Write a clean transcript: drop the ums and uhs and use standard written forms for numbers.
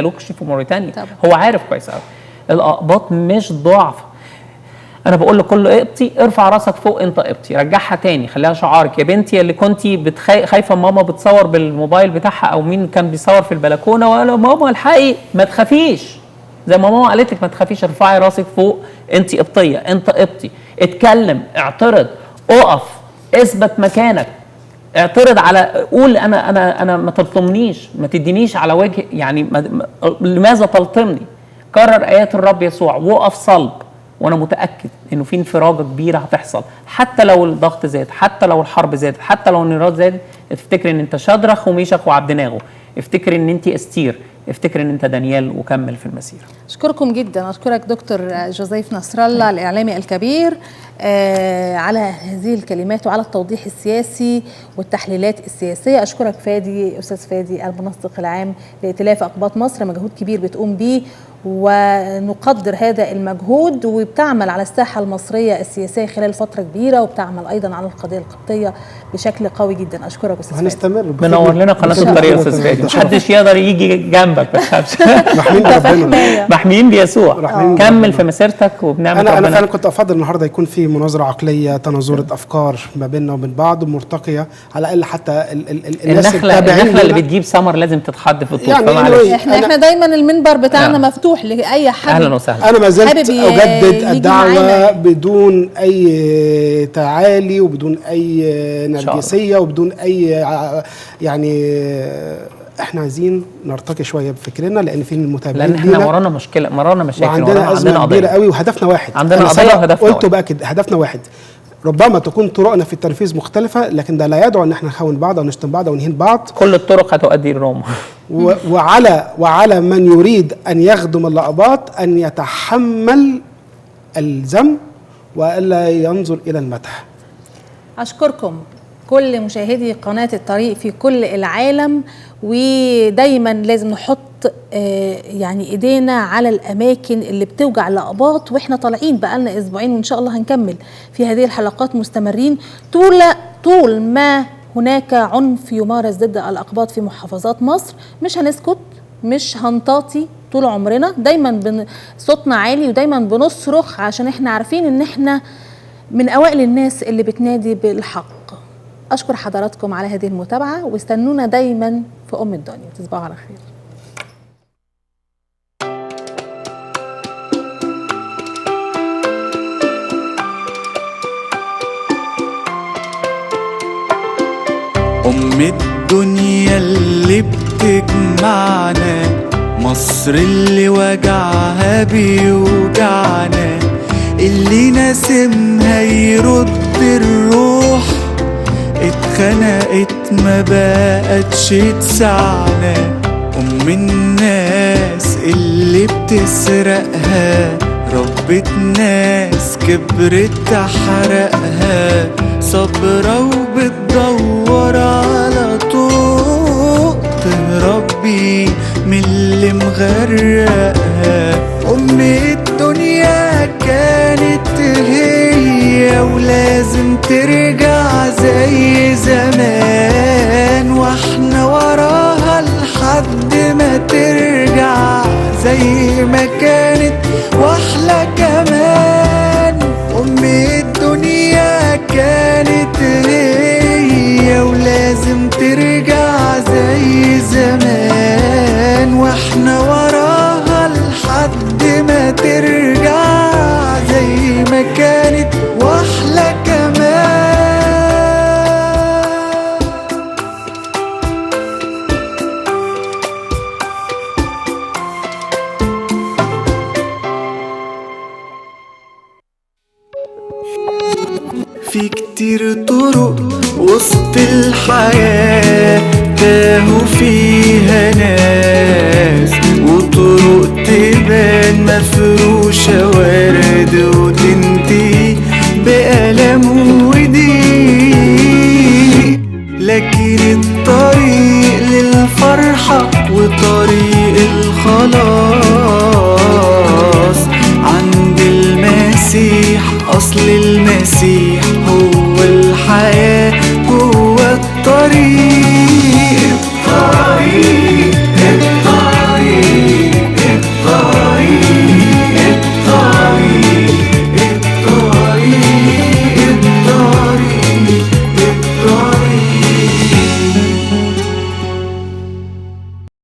لوكش في موريتانيا طبعا. هو عارف كويس قوي الاقباط مش ضعف. انا بقول لكل قبطي ارفع راسك فوق، انت قبطي، رجعها تاني، خليها شعارك يا بنتي اللي كنتي خايفه ماما بتصور بالموبايل بتاعها او مين كان بيصور في البلكونه وقال ماما الحقي، ما تخافيش زي ما ماما قالت لك ما تخافيش، ارفعي راسك فوق، انت قبطيه، انت قبطي، اتكلم، اعترض، اقف، اثبت مكانك، اعترض على، قول انا ما تلطمنيش، ما تدينيش على وجه، يعني لماذا تلطمني؟ كرر ايات الرب يسوع، وقف صلب. وانا متاكد انه في انفراجه كبيره هتحصل، حتى لو الضغط زاد، حتى لو الحرب زادت، حتى لو النيران زادت. افتكر ان انت شدرخ وميشخ وعبدناغو، افتكر ان انت استير، افتكر ان انت دانيال، وكمل في المسيره. اشكركم جدا، اشكرك دكتور جوزيف نصر الله الاعلامي الكبير على هذه الكلمات وعلى التوضيح السياسي والتحليلات السياسيه. اشكرك فادي، استاذ فادي المنسق العام لائتلاف اقباط مصر، مجهود كبير بتقوم بيه ونقدر هذا المجهود، وبتعمل على الساحه المصريه السياسيه خلال فتره كبيره، وبتعمل ايضا على القضيه القبطيه بشكل قوي جدا. اشكرك استاذ فادي. هنستمر منور لنا قناه الطريق يا استاذ فادي، محدش يقدر يجي جنبك، ما تخافش. محميين بيسوع. كمل في مسيرتك وبنعمه ربنا. انا فعلا كنت افضل النهارده يكون في مناظره عقليه، تناظره افكار ما بيننا وبين بعض مرتقيه، على الاقل حتى الناس النخله اللي بتجيب ثمر لازم تتحد في الطول، فمعلش احنا دايما المنبر بتاعنا مفتوح لاي حد. اهلا وسهلا. انا ما زلت اجدد الدعوه بدون اي تعالي وبدون اي نرجسيه وبدون اي يعني احنا عايزين نرتقي شويه بفكرنا، لان في المتابعين، لان احنا ورانا مشكله، ورانا مشاكل، وعندنا ازمه كبيره قوي، وهدفنا واحد. عندنا قضيه وهدفنا قلت باكد هدفنا واحد. ربما تكون طرقنا في التنفيذ مختلفه، لكن ده لا يدعو ان احنا نخون بعض او نشتم بعض او نهين بعض. كل الطرق هتؤدي لروما. وعلى من يريد ان يخدم الاقباط ان يتحمل الذم والا ينظر الى المدح. اشكركم كل مشاهدي قناه الطريق في كل العالم، ودايما لازم نحط يعني ايدينا على الاماكن اللي بتوجع الاقباط، واحنا طالعين بقالنا اسبوعين وان شاء الله هنكمل في هذه الحلقات مستمرين طول ما هناك عنف يمارس ضد الاقباط في محافظات مصر. مش هنسكت، مش هنطاطي طول عمرنا، دايما صوتنا عالي ودايما بنصرخ، عشان احنا عارفين ان احنا من اوائل الناس اللي بتنادي بالحق. اشكر حضراتكم على هذه المتابعه، واستنونا دايما في الدنيا. تصبحوا على خير. الدنيا اللي بتجمعنا، مصر اللي وجعها بيوجعنا، اللي ناسمها يرد الروح، اتخنقت ما بقتش تسعنا. الناس اللي بتسرقها ربت ناس كبرت تحرقها، صبرة وبتدور على طوق تهرب بيه من اللي مغرقها. الدنيا كانت هي ولازم ترجع زي زمان، واحنا وراها لحد ما ترجع زي ما كانت واحلى كمان. الدنيا كانت هي ولازم ترجع زي زمان، واحنا وراها لحد ما ترجع زي ما كانت واحلى كمان. في كتير طرق وسط الحياة تاهوا فيها ناس، وطرق تبان مفروشة